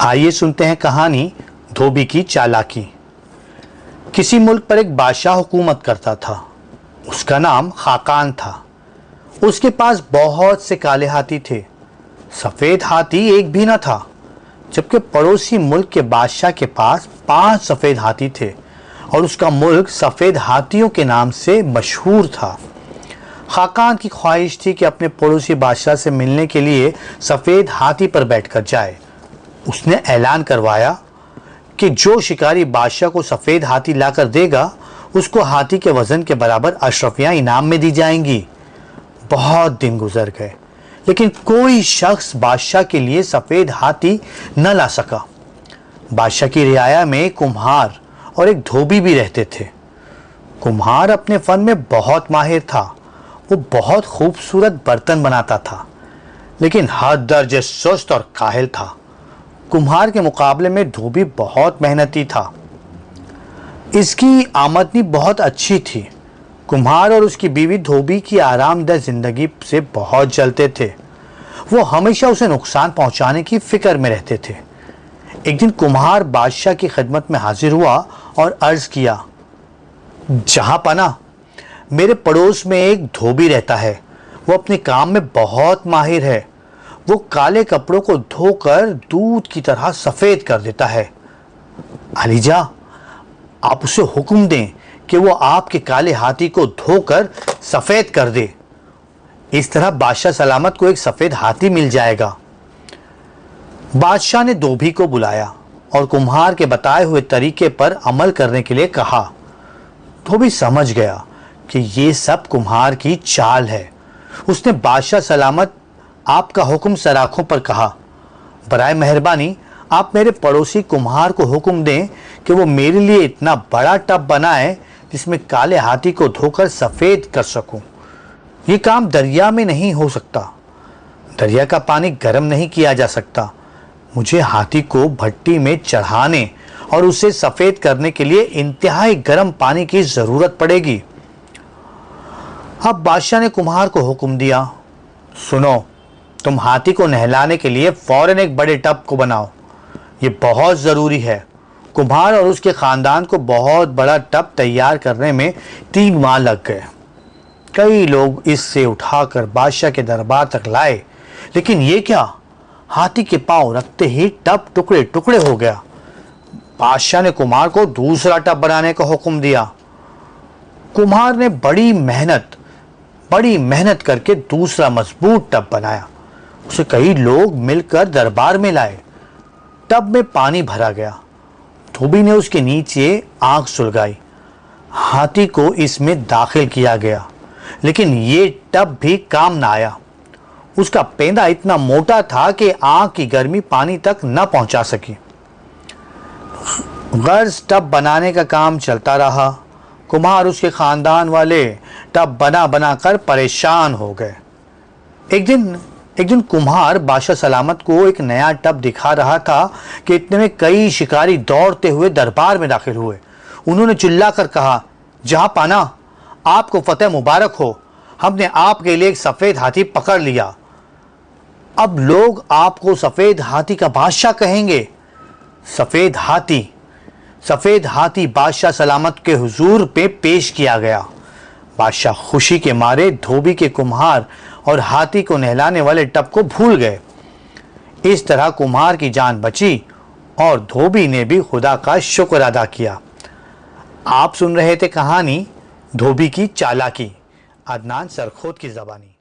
आइए सुनते हैं कहानी धोबी की चालाकी। किसी मुल्क पर एक बादशाह हुकूमत करता था। उसका नाम खाकान था। उसके पास बहुत से काले हाथी थे, सफ़ेद हाथी एक भी न था। जबकि पड़ोसी मुल्क के बादशाह के पास 5 सफ़ेद हाथी थे और उसका मुल्क सफ़ेद हाथियों के नाम से मशहूर था। खाकान की ख्वाहिश थी कि अपने पड़ोसी बादशाह से मिलने के लिए सफ़ेद हाथी पर बैठकर जाए। उसने ऐलान करवाया कि जो शिकारी बादशाह को सफ़ेद हाथी लाकर देगा उसको हाथी के वज़न के बराबर अशरफियाँ इनाम में दी जाएंगी। बहुत दिन गुजर गए लेकिन कोई शख्स बादशाह के लिए सफ़ेद हाथी न ला सका। बादशाह की रियाया में कुम्हार और एक धोबी भी रहते थे। कुम्हार अपने फ़न में बहुत माहिर था। वो बहुत खूबसूरत बर्तन बनाता था लेकिन हद दर्जे सुस्त और काहिल था। कुम्हार के मुकाबले में धोबी बहुत मेहनती था। इसकी आमदनी बहुत अच्छी थी। कुम्हार और उसकी बीवी धोबी की आरामदेह जिंदगी से बहुत जलते थे। वो हमेशा उसे नुकसान पहुंचाने की फिक्र में रहते थे। एक दिन कुम्हार बादशाह की खिदमत में हाजिर हुआ और अर्ज किया, जहां पना, मेरे पड़ोस में एक धोबी रहता है। वो अपने काम में बहुत माहिर है। वो काले कपड़ों को धोकर दूध की तरह सफ़ेद कर देता है। अलीजा, आप उसे हुक्म दें कि वो आपके काले हाथी को धोकर सफ़ेद कर दे। इस तरह बादशाह सलामत को एक सफ़ेद हाथी मिल जाएगा। बादशाह ने धोबी को बुलाया और कुम्हार के बताए हुए तरीके पर अमल करने के लिए कहा। धोबी समझ गया कि ये सब कुम्हार की चाल है। उसने बादशाह सलामत आपका हुक्म सराखों पर कहा, बराए मेहरबानी आप मेरे पड़ोसी कुम्हार को हुक्म दें कि वो मेरे लिए इतना बड़ा टब बनाए जिसमें काले हाथी को धोकर सफ़ेद कर सकूं। ये काम दरिया में नहीं हो सकता। दरिया का पानी गर्म नहीं किया जा सकता। मुझे हाथी को भट्टी में चढ़ाने और उसे सफ़ेद करने के लिए इंतहाई गर्म पानी की ज़रूरत पड़ेगी। अब बादशाह ने कुम्हार को हुक्म दिया, सुनो, तुम हाथी को नहलाने के लिए फौरन एक बड़े टब को बनाओ। ये बहुत ज़रूरी है। कुम्हार और उसके ख़ानदान को बहुत बड़ा टब तैयार करने में 3 माह लग गए। कई लोग इससे उठाकर बादशाह के दरबार तक लाए, लेकिन ये क्या, हाथी के पांव रखते ही टब टुकड़े टुकड़े हो गया। बादशाह ने कुम्हार को दूसरा टब बनाने का हुक्म दिया। कुम्हार ने बड़ी मेहनत करके दूसरा मजबूत टब बनाया। उसे कई लोग मिलकर दरबार में लाए। टब में पानी भरा गया। धोबी ने उसके नीचे आग सुलगाई। हाथी को इसमें दाखिल किया गया, लेकिन ये टब भी काम न आया। उसका पेंदा इतना मोटा था कि आग की गर्मी पानी तक न पहुंचा सकी। गर्ज टब बनाने का काम चलता रहा। कुम्हार उसके खानदान वाले टब बना कर परेशान हो गए। एक दिन कुम्हार बादशाह सलामत को एक नया टब दिखा रहा था कि इतने में कई शिकारी दौड़ते हुए दरबार में दाखिल हुए। उन्होंने चिल्लाकर कहा, जहां पाना, आपको फतेह मुबारक हो। हमने आपके लिए एक सफ़ेद हाथी पकड़ लिया। अब लोग आपको सफ़ेद हाथी का बादशाह कहेंगे। सफ़ेद हाथी बादशाह सलामत के हुजूर पे पेश किया गया। बादशाह खुशी के मारे धोबी के कुम्हार और हाथी को नहलाने वाले टब को भूल गए। इस तरह कुम्हार की जान बची और धोबी ने भी खुदा का शुक्र अदा किया। आप सुन रहे थे कहानी धोबी की चालाकी, अदनान सरखोत की ज़बानी।